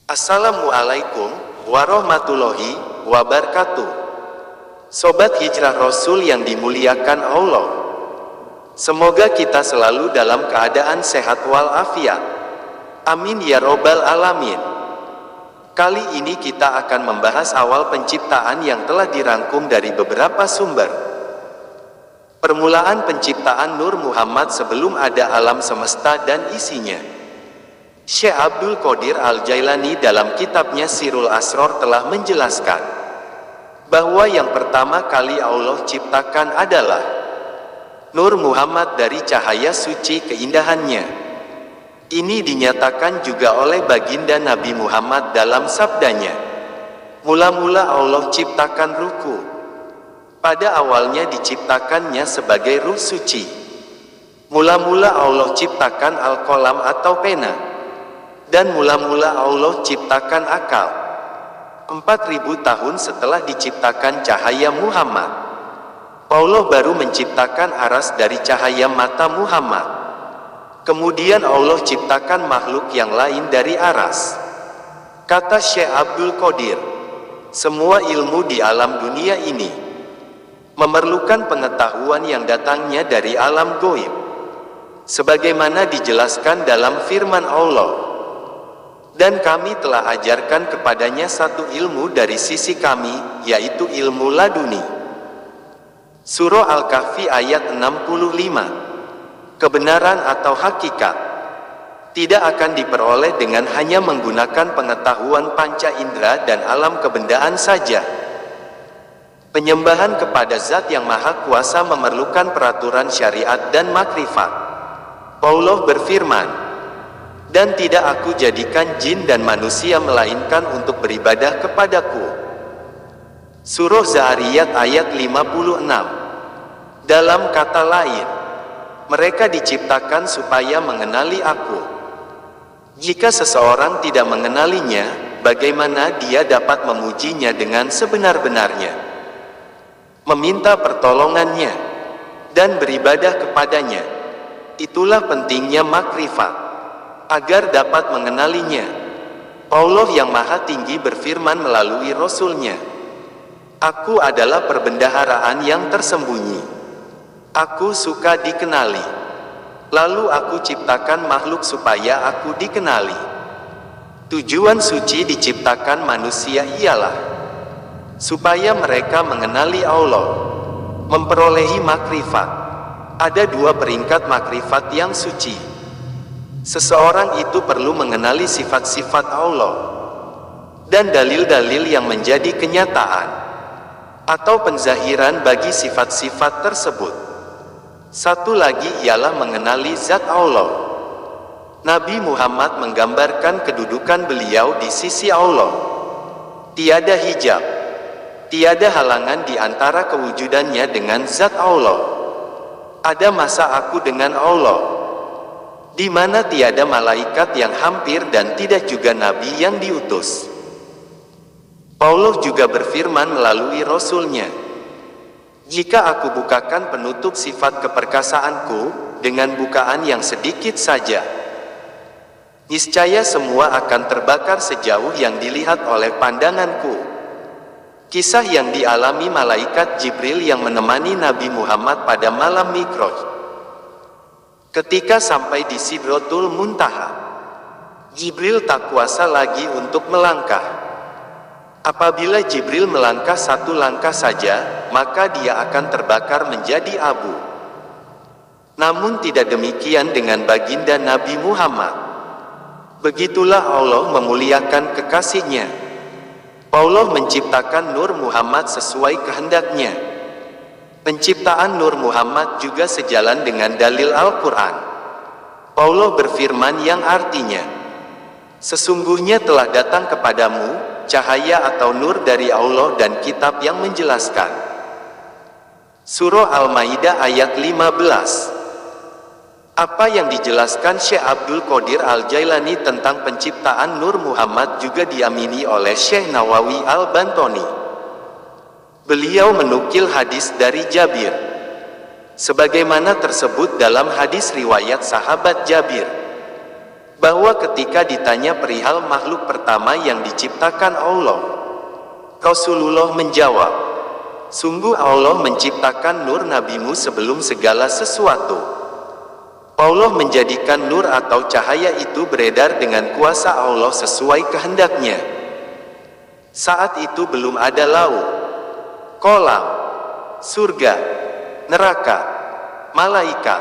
Assalamualaikum warahmatullahi wabarakatuh. Sobat Hijrah Rasul yang dimuliakan Allah. Semoga kita selalu dalam keadaan sehat walafiat. Amin ya robbal alamin. Kali ini kita akan membahas awal penciptaan yang telah dirangkum dari beberapa sumber. Permulaan penciptaan Nur Muhammad sebelum ada alam semesta dan isinya. Syekh Abdul Qadir Al-Jailani dalam kitabnya Sirul Asror telah menjelaskan bahwa yang pertama kali Allah ciptakan adalah Nur Muhammad dari cahaya suci keindahannya. Ini dinyatakan juga oleh baginda Nabi Muhammad dalam sabdanya, "Mula-mula Allah ciptakan ruhku." Pada awalnya diciptakannya sebagai ruh suci. Mula-mula Allah ciptakan al-qalam atau pena. Dan mula-mula Allah ciptakan akal. 4000 tahun setelah diciptakan cahaya Muhammad, Allah baru menciptakan aras dari cahaya mata Muhammad. Kemudian Allah ciptakan makhluk yang lain dari aras. Kata Syekh Abdul Qadir, semua ilmu di alam dunia ini memerlukan pengetahuan yang datangnya dari alam gaib, sebagaimana dijelaskan dalam firman Allah. Dan kami telah ajarkan kepadanya satu ilmu dari sisi kami, yaitu ilmu laduni. Surah Al-Kahfi ayat 65. Kebenaran atau hakikat tidak akan diperoleh dengan hanya menggunakan pengetahuan panca indera dan alam kebendaan saja. Penyembahan kepada Zat yang Maha Kuasa memerlukan peraturan syariat dan makrifat. Allah berfirman, "Dan tidak aku jadikan jin dan manusia melainkan untuk beribadah kepadaku." Surah Zariyat ayat 56. Dalam kata lain, mereka diciptakan supaya mengenali aku. Jika seseorang tidak mengenalinya, bagaimana dia dapat memujinya dengan sebenar-benarnya, meminta pertolongannya, dan beribadah kepadanya? Itulah pentingnya makrifat, agar dapat mengenalinya. Allah yang Maha Tinggi berfirman melalui Rasul-Nya, "Aku adalah perbendaharaan yang tersembunyi. Aku suka dikenali. Lalu aku ciptakan makhluk supaya aku dikenali." Tujuan suci diciptakan manusia ialah supaya mereka mengenali Allah, memperolehi makrifat. Ada dua peringkat makrifat yang suci. Seseorang itu perlu mengenali sifat-sifat Allah dan dalil-dalil yang menjadi kenyataan atau penzahiran bagi sifat-sifat tersebut. Satu lagi ialah mengenali zat Allah. Nabi Muhammad menggambarkan kedudukan beliau di sisi Allah. Tiada hijab, tiada halangan di antara kewujudannya dengan zat Allah. Ada masa aku dengan Allah, di mana tiada malaikat yang hampir dan tidak juga nabi yang diutus. Allah juga berfirman melalui Rasul-Nya, "Jika aku bukakan penutup sifat keperkasaanku dengan bukaan yang sedikit saja, niscaya semua akan terbakar sejauh yang dilihat oleh pandanganku." Kisah yang dialami malaikat Jibril yang menemani Nabi Muhammad pada malam Mi'raj. Ketika sampai di Sidratul Muntaha, Jibril tak kuasa lagi untuk melangkah. Apabila Jibril melangkah satu langkah saja, maka dia akan terbakar menjadi abu. Namun tidak demikian dengan baginda Nabi Muhammad. Begitulah Allah memuliakan kekasihnya. Allah menciptakan Nur Muhammad sesuai kehendaknya. Penciptaan Nur Muhammad juga sejalan dengan dalil Al-Quran. Allah berfirman yang artinya, "Sesungguhnya telah datang kepadamu cahaya atau nur dari Allah dan kitab yang menjelaskan." Surah Al-Maidah ayat 15. Apa yang dijelaskan Syekh Abdul Qadir Al-Jailani tentang penciptaan Nur Muhammad juga diamini oleh Syekh Nawawi Al-Bantoni. Beliau menukil hadis dari Jabir, sebagaimana tersebut dalam hadis riwayat sahabat Jabir. bahwa ketika ditanya perihal makhluk pertama yang diciptakan Allah, Rasulullah menjawab, "Sungguh Allah menciptakan nur nabimu sebelum segala sesuatu." Allah menjadikan nur atau cahaya itu beredar dengan kuasa Allah sesuai kehendaknya. Saat itu belum ada laut, kolam, surga, neraka, malaikat,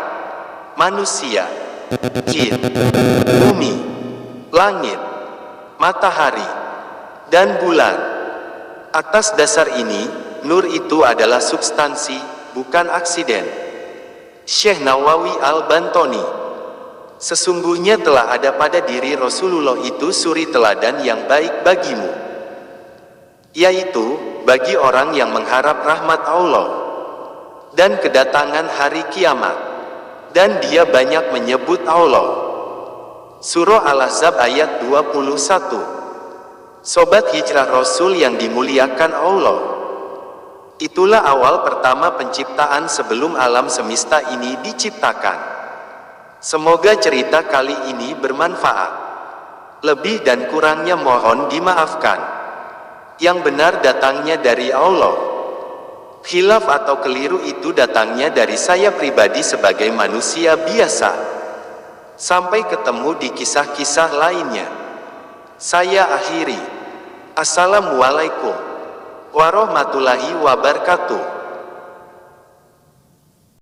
manusia, jin, bumi, langit, matahari, dan bulan. Atas dasar ini, nur itu adalah substansi, bukan aksiden. Syekh Nawawi Al-Bantoni: sesungguhnya telah ada pada diri Rasulullah itu suri teladan yang baik bagimu, yaitu bagi orang yang mengharap rahmat Allah dan kedatangan hari kiamat, dan dia banyak menyebut Allah. Surah Al-Ahzab ayat 21. Sobat hijrah Rasul yang dimuliakan Allah, itulah awal pertama penciptaan sebelum alam semesta ini diciptakan. Semoga cerita kali ini bermanfaat. Lebih dan kurangnya mohon dimaafkan. Yang benar datangnya dari Allah. Khilaf atau keliru itu datangnya dari saya pribadi sebagai manusia biasa. Sampai ketemu di kisah-kisah lainnya. Saya akhiri. Assalamualaikum warahmatullahi wabarakatuh.